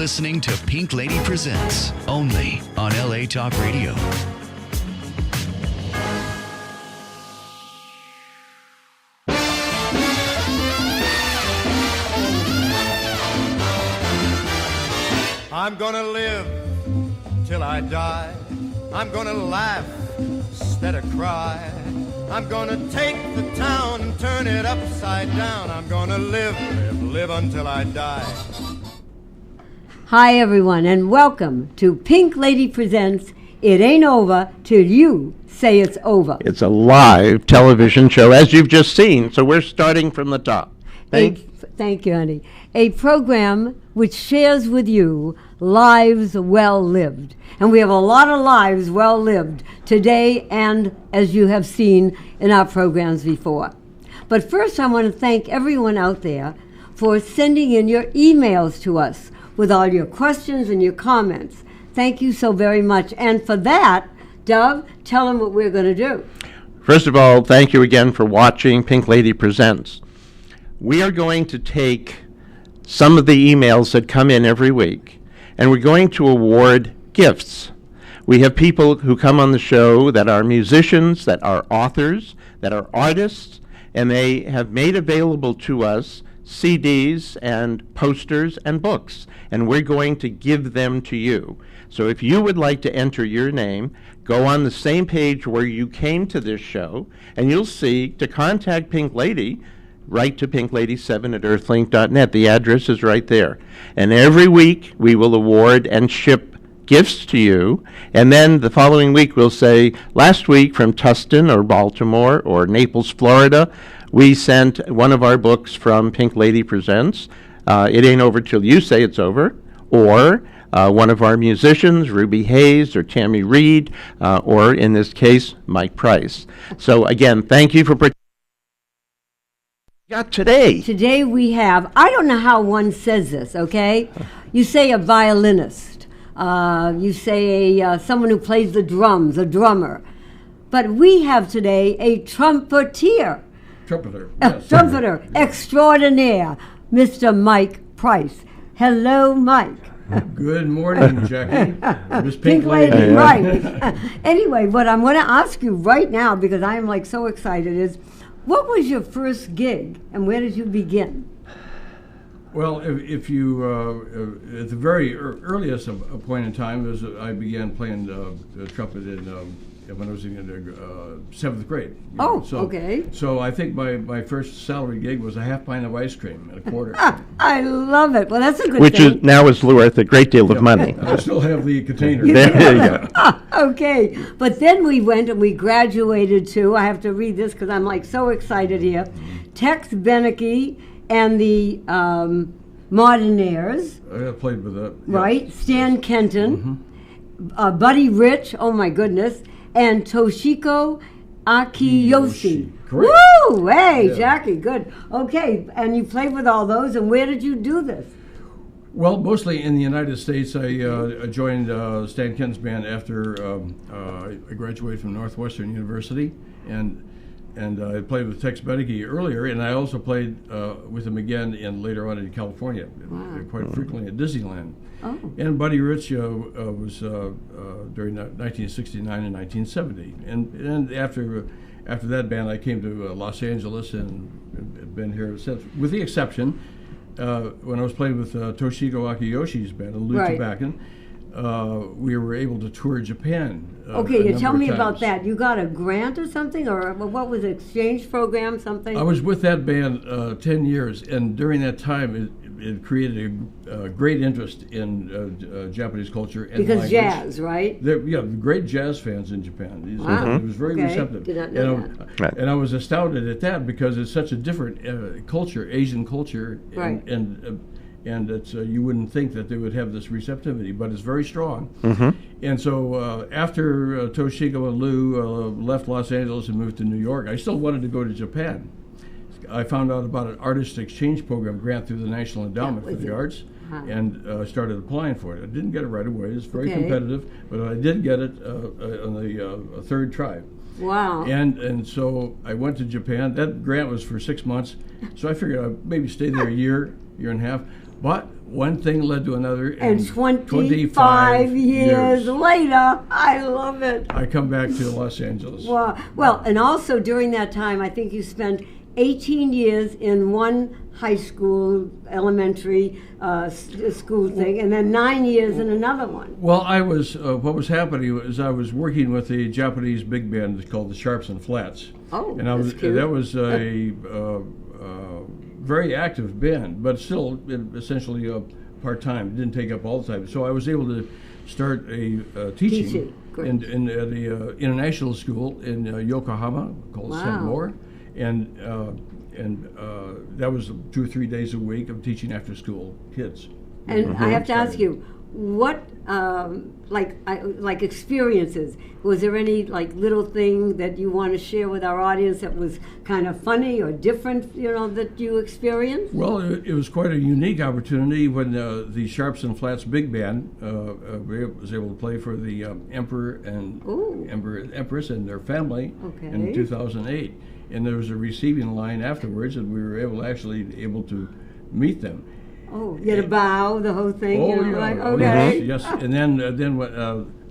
listening to Pink Lady Presents, only on LA Talk Radio. I'm gonna live till I die. I'm gonna laugh instead of cry. I'm gonna take the town and turn it upside down. I'm gonna live until I die. Hi, everyone, and welcome to Pink Lady Presents It Ain't Over Till You Say It's Over. It's a live television show, as you've just seen, so we're starting from the top. Thank you, honey. A program which shares with you lives well lived. And we have a lot of lives well lived today and as you have seen in our programs before. But first, I want to thank everyone out there for sending in your emails to us with all your questions and your comments. Thank you so very much. And for that, Dove, tell them what we're going to do. First of all, thank you again for watching Pink Lady Presents. We are going to take some of the emails that come in every week, and we're going to award gifts. We have people who come on the show that are musicians, that are authors, that are artists, and they have made available to us CDs and posters and books, and we're going to give them to you. So if you would like to enter your name, go on the same page where you came to this show, and you'll see to contact Pink Lady, write to pinklady7@earthlink.net. The address is right there. And every week we will award and ship gifts to you. And then the following week we'll say, last week from Tustin or Baltimore or Naples, Florida, we sent one of our books from Pink Lady Presents, It Ain't Over Till You Say It's Over, or one of our musicians, Ruby Hayes or Tammy Reed, or in this case, Mike Price. So again, thank you for participating. Today. Today we have, I don't know how one says this, okay? You say a violinist. You say someone who plays the drums, a drummer. But we have today a trumpeter. Trumpeter, yes. Trumpeter extraordinaire, Mr. Mike Price. Hello, Mike. Good morning, Jackie. Miss Pink Lady, right. Anyway, what I'm going to ask you right now, because I am like so excited, is what was your first gig, and where did you begin? Well, if you, at the very earliest point in time, I began playing trumpet when I was in 7th grade. Okay. So I think my first salary gig was a half pint of ice cream and a quarter. I love it. Well, that's a good Which thing. is now is worth a great deal of money. I still have the container. There you go. Okay. But then we went and we graduated to, I have to read this because I'm like so excited here, Tex Beneke and the Modernaires. I played with that. Right. Yes. Stan Kenton, Buddy Rich, oh my goodness, and Toshiko Akiyoshi. Correct. Woo! Hey, Yeah. Jackie, good. Okay, and you played with all those, and where did you do this? Well, mostly in the United States. I joined Stan Kenton's band after I graduated from Northwestern University, and I played with Tex Beneke earlier, and I also played with him again later on in California, quite frequently at Disneyland. Oh. And Buddy Rich was during 1969 and 1970, and after that band, I came to Los Angeles and been here since, with the exception when I was playing with Toshiko Akiyoshi's band, Lou Tobacan. We were able to tour Japan. Okay, tell me about that. You got a grant or something, or what was it, exchange program, something? I was with that band 10 years, and during that time, it created a great interest in Japanese culture and because language. Jazz, right? Great jazz fans in Japan. It was very receptive. Did not know that. And I was astounded at that because it's such a different culture, Asian culture, right. and it's, you wouldn't think that they would have this receptivity, but it's very strong. Mm-hmm. And so after Toshiko and Lou left Los Angeles and moved to New York, I still wanted to go to Japan. I found out about an artist exchange program grant through the National Endowment for the Arts, and started applying for it. I didn't get it right away. It's very competitive, but I did get it on the third try. Wow. And so I went to Japan. That grant was for 6 months, so I figured I'd maybe stay there a year and a half. But one thing led to another. And 25 years later, I love it. I come back to Los Angeles. Wow. Well, and also during that time, I think you spent 18 years in one high school, elementary school thing, and then 9 years in another one. Well, I was, what was happening was I was working with a Japanese big band called the Sharps and Flats. Oh, and I was, that's cute. that was a very active band, but still essentially part-time. It didn't take up all the time. So I was able to start a teaching Great. in at a international school in Yokohama called Wow. St. Moore. And that was 2 or 3 days a week of teaching after school kids. And I have to ask you, what like experiences? Was there any like little thing that you want to share with our audience that was kind of funny or different, that you experienced? Well, it was quite a unique opportunity when the Sharps and Flats big band was able to play for the Emperor and Empress and their family in 2008. And there was a receiving line afterwards, and we were able to meet them. Oh, you had a bow, the whole thing. Oh, yeah. Like, Oh, okay. yes. And then what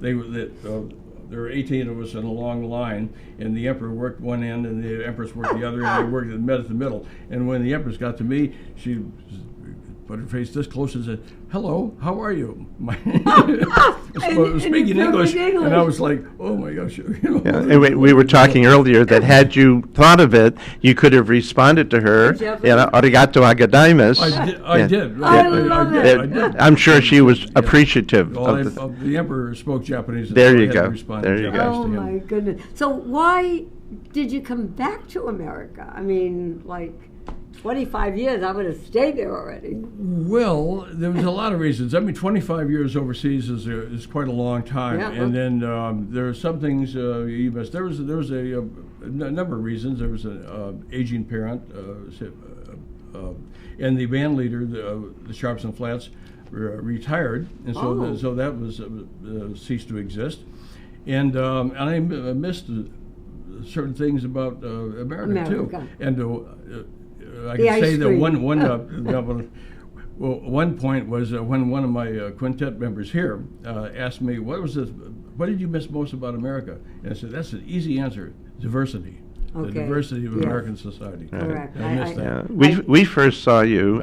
there were 18 of us in a long line, and the Emperor worked one end, and the Empress worked the other, and they met at the middle. And when the Empress got to me, she put her face this close and said, "Hello, how are you?" Speaking English, and I was like, "Oh my gosh!" Yeah, and we were talking earlier that had you thought of it, you could have responded to her, "Arigato agaimasu." I did. I love it. I did. I'm sure she was appreciative Well, of the Emperor spoke Japanese. There so I you had go. to respond There in you go. Japanese Oh to him. my goodness. So why did you come back to America? I mean, like 25 years, I would have stayed there already. Well, there was a lot of reasons. I mean, 25 years overseas is quite a long time, Yeah. and then there are some things you missed. There was a number of reasons. There was an aging parent, and the band leader, the Sharps and Flats, retired, and so that was ceased to exist, and I missed certain things about America too, and. I The can ice say that cream. one point was when one of my quintet members here asked me, what did you miss most about America? And I said, that's an easy answer, diversity. The Okay. diversity of Yes. American society. Correct. I missed that.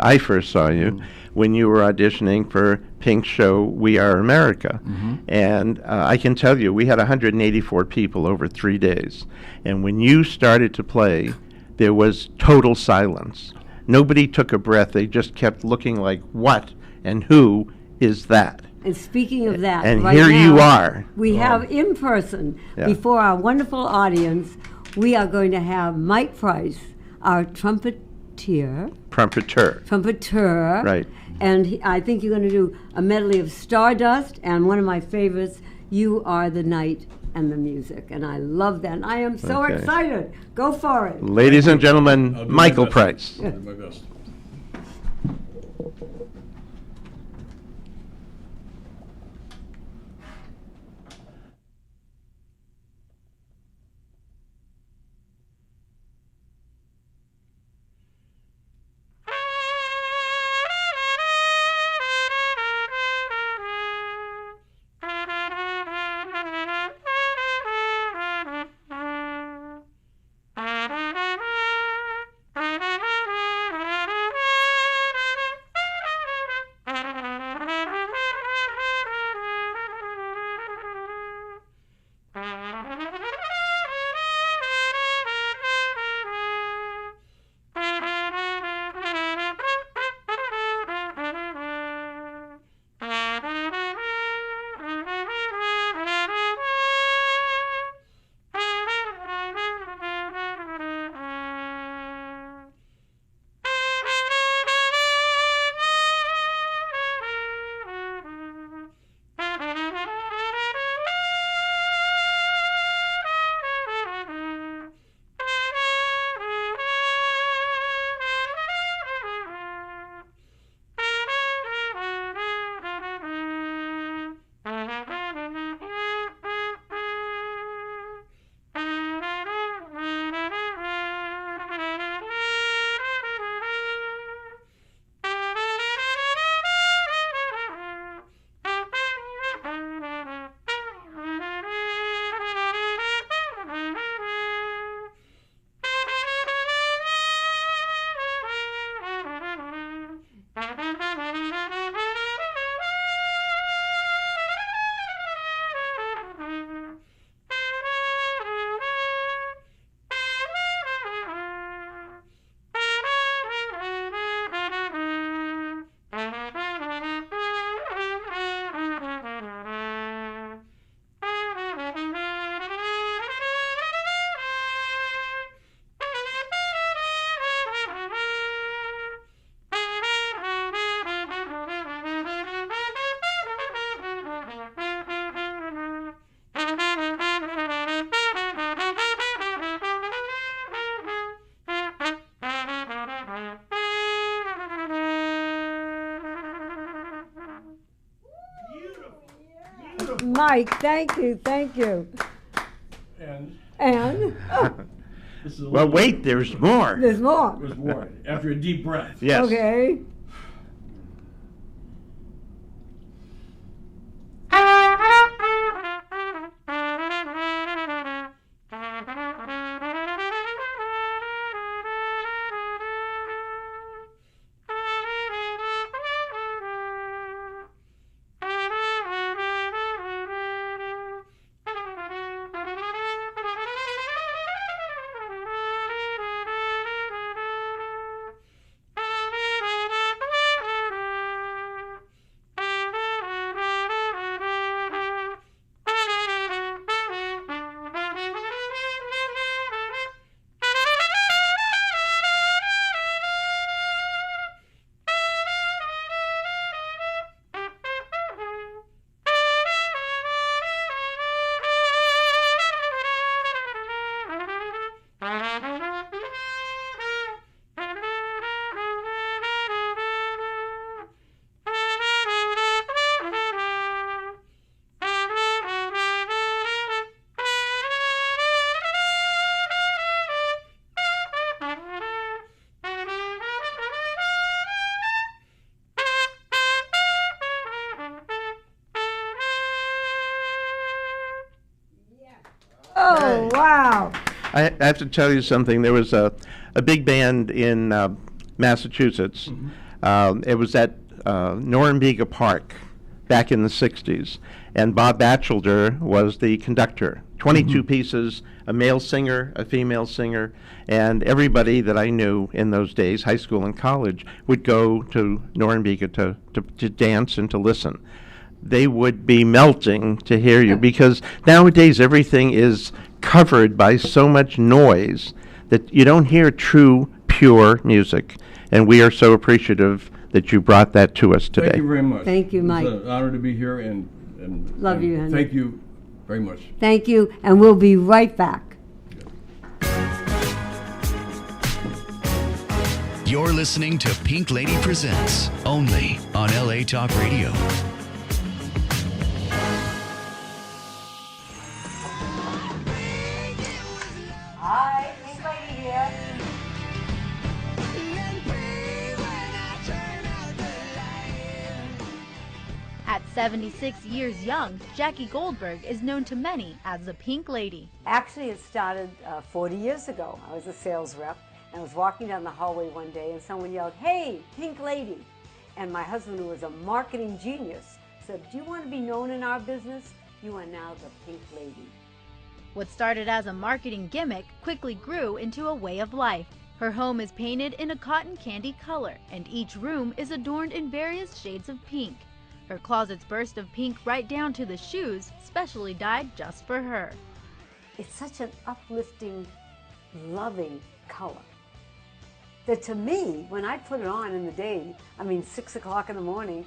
I first saw you when you were auditioning for Pink's show We Are America. And I can tell you, we had 184 people over 3 days. And when you started to play, there was total silence. Nobody took a breath. They just kept looking like, what and who is that? And speaking of that, And right here now, you are. We have in person, Yeah. before our wonderful audience, we are going to have Mike Price, our trumpeter. Right. And I think you're going to do a medley of Stardust, and one of my favorites, You Are the Night and the Music. And I love that. And I am so Okay. excited. Go for it. Ladies and I'll gentlemen, do my Michael best. Price. I'll do my best. Mike, thank you, thank you. And And this is a Well, little- wait, there's more. there's more. There's more. After a deep breath. Yes. Okay. Oh, wow. I have to tell you something. There was a big band in Massachusetts. It was at Norumbega Park back in the 60s. And Bob Batchelder was the conductor. 22 pieces, a male singer, a female singer, and everybody that I knew in those days, high school and college, would go to Norumbega to dance and to listen. They would be melting to hear you because nowadays everything is covered by so much noise that you don't hear true, pure music. And we are so appreciative that you brought that to us today. Thank you very much. Thank you, Mike. It's an honor to be here and Love you, honey. Thank you very much. Thank you, and we'll be right back. You're listening to Pink Lady Presents, only on LA Talk Radio. Hi, Pink Lady here. At 76 years young, Jackie Goldberg is known to many as the Pink Lady. Actually, it started 40 years ago. I was a sales rep, and I was walking down the hallway one day, and someone yelled, "Hey, Pink Lady!" And my husband, who was a marketing genius, said, "Do you want to be known in our business? You are now the Pink Lady." What started as a marketing gimmick quickly grew into a way of life. Her home is painted in a cotton candy color, and each room is adorned in various shades of pink. Her closets burst of pink right down to the shoes, specially dyed just for her. It's such an uplifting, loving color that to me, when I put it on in the day, 6 o'clock in the morning,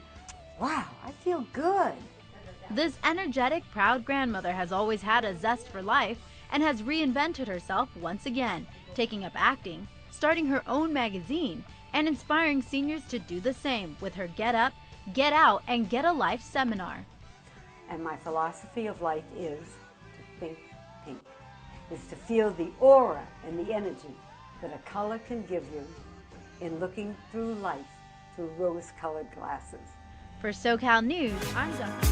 wow, I feel good. This energetic, proud grandmother has always had a zest for life and has reinvented herself once again, taking up acting, starting her own magazine, and inspiring seniors to do the same with her Get Up, Get Out, and Get a Life seminar. And my philosophy of life is to think pink, is to feel the aura and the energy that a color can give you in looking through life through rose-colored glasses. For SoCal News, I'm Dr.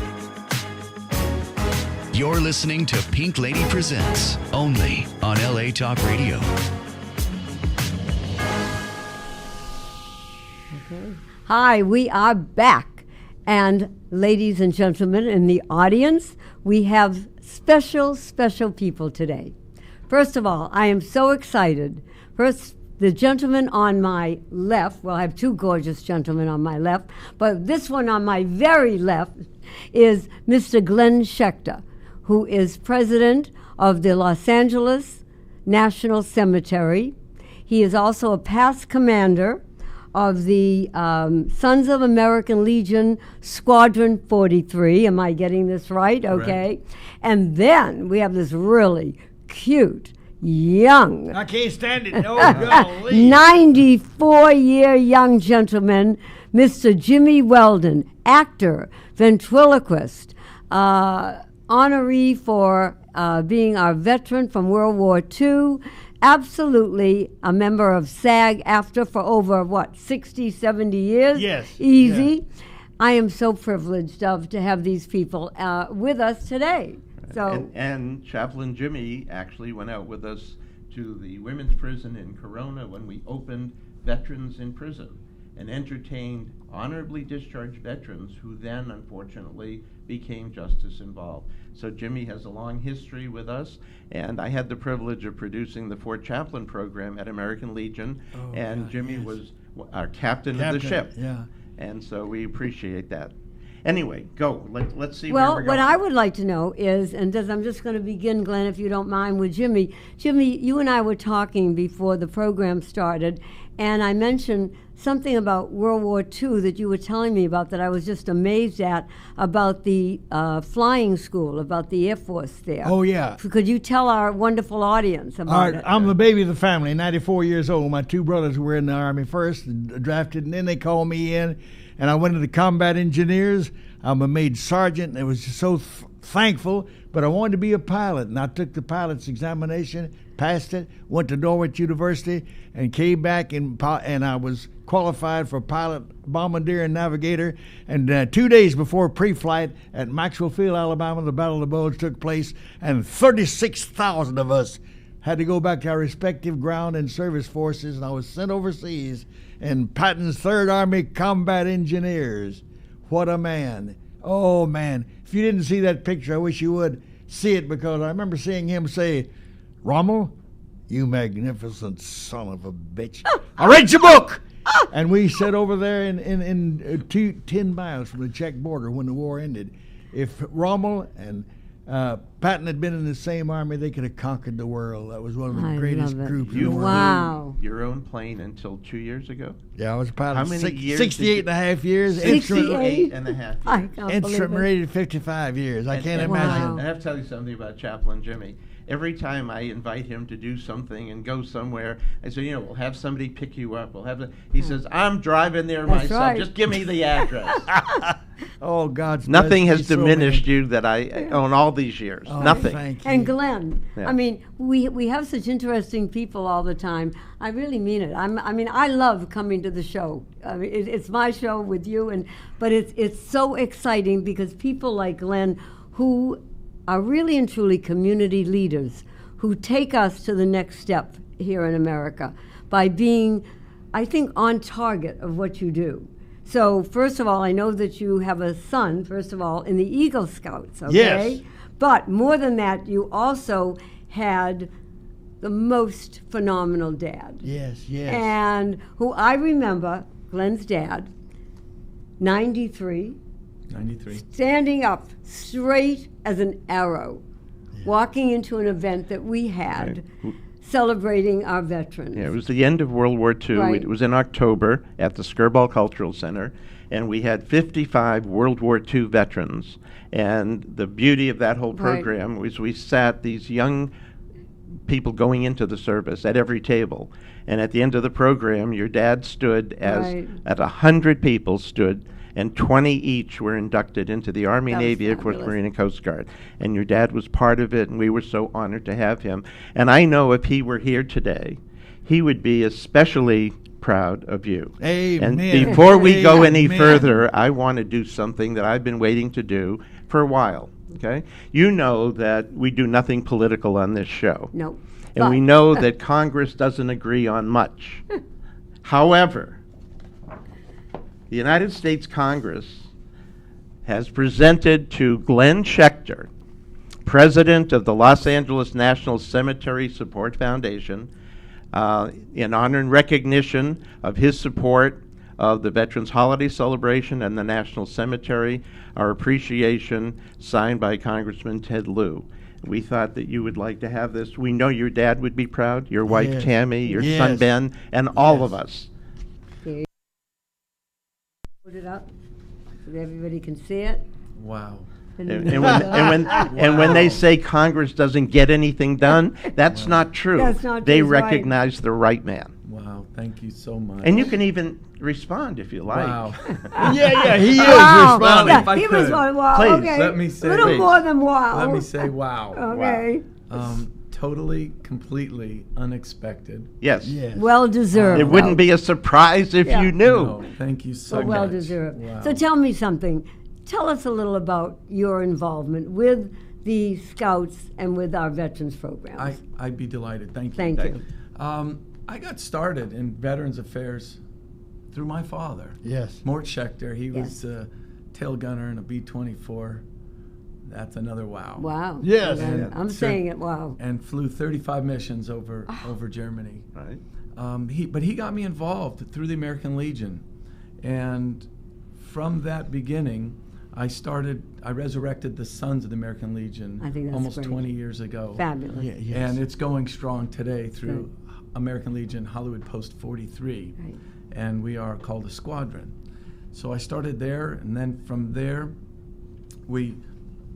You're listening to Pink Lady Presents, only on LA Talk Radio. Hi, we are back. And ladies and gentlemen in the audience, we have special people today. First of all, I am so excited. First, the gentleman on my left, well, I have two gorgeous gentlemen on my left, but this one on my very left is Mr. Glenn Schechter, who is president of the Los Angeles National Cemetery. He is also a past commander of the Sons of American Legion Squadron 43. Am I getting this right? Okay. And then we have this really cute, young, I can't stand it. No, golly. 94-year young gentleman, Mr. Jimmy Weldon, actor, ventriloquist, honoree for being our veteran from World War II. Absolutely a member of SAG-AFTRA for over, 60, 70 years? Yes, Easy. I am so privileged to have these people with us today. So, And Chaplain Jimmy actually went out with us to the women's prison in Corona when we opened Veterans in Prison and entertained honorably discharged veterans who then, unfortunately, became justice involved. So Jimmy has a long history with us, and I had the privilege of producing the Fort Chaplain program at American Legion, and God, Jimmy yes. was our captain of the ship. Yeah. And so we appreciate that. Anyway, go. Let's see well, where we're what going. I would like to know is, I'm just going to begin, Glenn, if you don't mind, with Jimmy. Jimmy, you and I were talking before the program started, and I mentioned something about World War II that you were telling me about that I was just amazed at, about the flying school, about the Air Force there. Oh, yeah. Could you tell our wonderful audience about All right, it? I'm the baby of the family, 94 years old. My two brothers were in the Army first, drafted, and then they called me in, and I went into combat engineers. I'm a made sergeant, and I was just so thankful, but I wanted to be a pilot, and I took the pilot's examination, passed it, went to Norwich University, and came back, and I was qualified for pilot, bombardier, and navigator. And 2 days before pre-flight at Maxwell Field, Alabama, the Battle of the Bulge took place, and 36,000 of us had to go back to our respective ground and service forces, and I was sent overseas in Patton's 3rd Army Combat Engineers. What a man. Oh, man. If you didn't see that picture, I wish you would see it, because I remember seeing him say, "Rommel, you magnificent son of a bitch. I read your book!" And we sat over there in 10 miles from the Czech border when the war ended. If Rommel and Patton had been in the same army, they could have conquered the world. That was one of the I greatest love it. groups in You the flew world. Wow. your own plane until 2 years ago? Yeah, I was a pilot. How many years 68 did and a half years. 68? Instrument, 8.5 I years. can't instrument believe it. rated 55 years. I can't And imagine. Wow. I have to tell you something about Chaplain Jimmy. Every time I invite him to do something and go somewhere, I say, we'll have somebody pick you up. He says, "I'm driving there That's myself. right. Just give me the address." Oh, God's Nothing blessed. has He's so diminished amazing. you that I own all these years. Oh, Nothing. Thank you. And Glenn, Yeah. I mean, we have such interesting people all the time. I really mean it. I love coming to the show. I mean, it's my show with you, but it's so exciting because people like Glenn, who are really and truly community leaders, who take us to the next step here in America by being, I think, on target of what you do. So, first of all, I know that you have a son, first of all, in the Eagle Scouts, okay? Yes. But more than that, you also had the most phenomenal dad. Yes, yes. And who I remember, Glenn's dad, 93, 93. standing up straight as an arrow, walking into an event that we had, celebrating our veterans. Yeah, it was the end of World War II. Right. It was in October at the Skirball Cultural Center, and we had 55 World War II veterans. And the beauty of that whole Right. program was we sat these young people going into the service at every table. And at the end of the program, your dad stood Right. at 100 people stood, and 20 each were inducted into the Army, That was Navy, Air Force, fabulous. Marine, and Coast Guard. And your dad was part of it, and we were so honored to have him. And I know if he were here today, he would be especially proud of you. Amen. And before we go any Amen. further, I want to do something that I've been waiting to do for a while. Okay? You know that we do nothing political on this show. No. And we but- know that Congress doesn't agree on much. However, the United States Congress has presented to Glenn Schechter, president of the Los Angeles National Cemetery Support Foundation, in honor and recognition of his support of the Veterans Holiday Celebration and the National Cemetery, our appreciation signed by Congressman Ted Lieu. We thought that you would like to have this. We know your dad would be proud, your wife Yes. Tammy, your son Yes. Ben, and all of Yes. us. Put it up so that everybody can see it. Wow. And when they say Congress doesn't get anything done, that's not true. That's not They true, right. recognize the right man. Wow. Thank you so much. And you can even respond if you like. Wow. Yeah, he is Wow. responding. If I he could, was wow. please, Okay. let me say- a little Please. more than wow. Let me say wow. Okay. Totally, completely unexpected. Yes. Yes. Well deserved. It wouldn't be a surprise if Yeah. you knew. No, thank you so So much. well deserved. Wow. So tell me something. Tell us a little about your involvement with the Scouts and with our veterans programs. I'd be delighted. Thank you. Thank you. I got started in Veterans Affairs through my father, Yes. Mort Schechter. He Yes. was a tail gunner in a B-24. That's another wow. Wow. Yes. I'm Sir. saying it. Wow. And flew 35 missions over Germany. Right. But he got me involved through the American Legion, and from that beginning, I resurrected the Sons of the American Legion I think that's almost great. 20 years ago. Fabulous. Yeah, yes. And it's going strong today through American Legion Hollywood Post 43. Right. And we are called a squadron. So I started there, and then from there,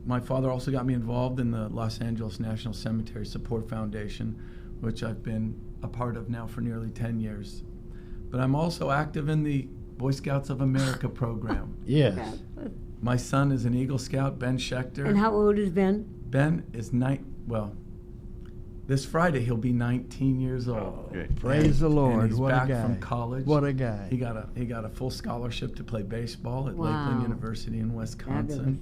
my father also got me involved in the Los Angeles National Cemetery Support Foundation, which I've been a part of now for nearly 10 years. But I'm also active in the Boy Scouts of America program. Yes. My son is an Eagle Scout, Ben Schechter. And how old is Ben? Ben is this Friday he'll be 19 years old. Great. Praise the Lord. And he's What back a guy. from college. What a guy. He got a full scholarship to play baseball at Wow. Lakeland University in Wisconsin.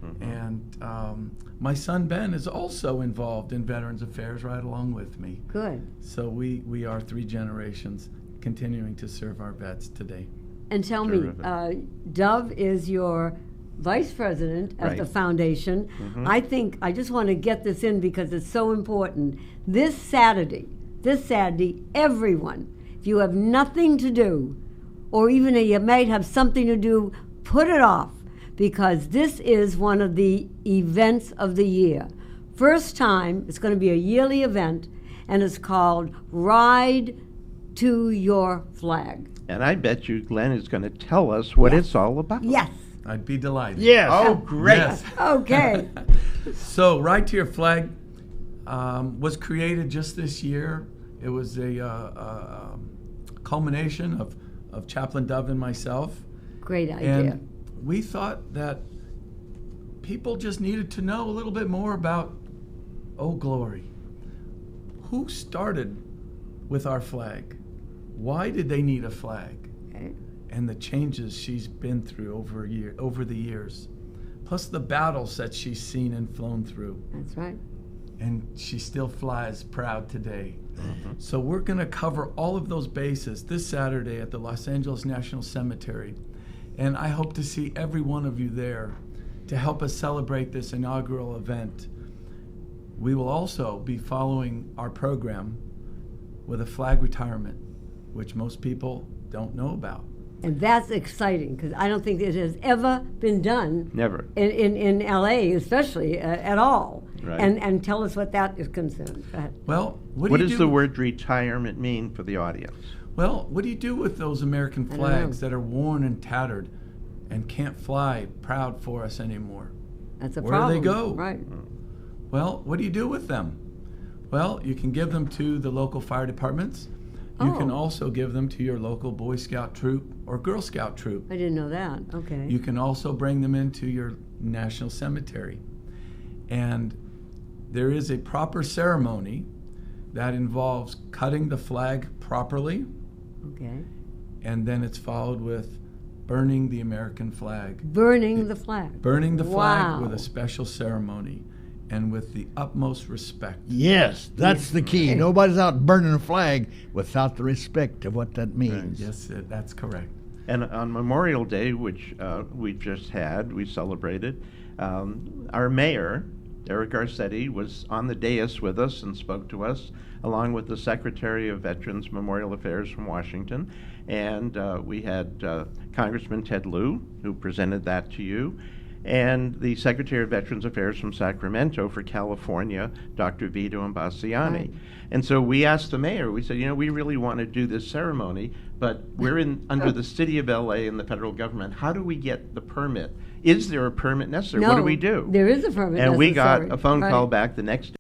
Fabulous. And my son Ben is also involved in Veterans Affairs right along with me. Good. So we are 3 generations continuing to serve our vets today. And tell Terrific. me, Dove is your vice president of Right. the foundation. I just want to get this in because it's so important. This Saturday, everyone, if you have nothing to do, or even you might have something to do, put it off, because this is one of the events of the year. First time, it's going to be a yearly event, and it's called Ride to Your Flag. And I bet you Glenn is going to tell us what it's all about. Yes. I'd be delighted. Yes. Oh, great. Yes. Okay. So, Ride to Your Flag was created just this year. It was a culmination of Chaplain Dove and myself. Great idea. And we thought that people just needed to know a little bit more about Old Glory. Who started with our flag? Why did they need a flag? Okay. And the changes she's been through over the years. Plus the battles that she's seen and flown through. That's right. And she still flies proud today. So we're going to cover all of those bases this Saturday at the Los Angeles National Cemetery. And I hope to see every one of you there to help us celebrate this inaugural event. We will also be following our program with a flag retirement, which most people don't know about. And that's exciting because I don't think it has ever been done. Never. In LA, especially at all. Right. And tell us what that is concerned. Go ahead. Well, What do you does do? the word retirement mean for the audience? Well, what do you do with those American don't flags know. that are worn and tattered and can't fly proud for us anymore? That's a Where do problem. they go? Right. Well, what do you do with them? Well, you can give them to the local fire departments. You can Oh. also give them to your local Boy Scout troop or Girl Scout troop. I didn't know that. Okay. You can also bring them into your national cemetery. And there is a proper ceremony that involves cutting the flag properly, Okay. and then it's followed with burning the American flag. Burning the flag. Burning the flag Wow. with a special ceremony and with the utmost respect. Yes, that's the key. Nobody's out burning a flag without the respect of what that means. Yes, that's correct. And on Memorial Day, which we just had, we celebrated, our mayor, Eric Garcetti, was on the dais with us and spoke to us, along with the Secretary of Veterans Memorial Affairs from Washington. And we had Congressman Ted Lieu, who presented that to you, and the Secretary of Veterans Affairs from Sacramento for California, Dr. Vito Imbasciani. Right. And so we asked the mayor, we said, we really want to do this ceremony, but we're under the city of LA and the federal government. How do we get the permit? Is there a permit necessary? No, What do we do? there is a permit And we got necessary. a phone call Right. back the next day.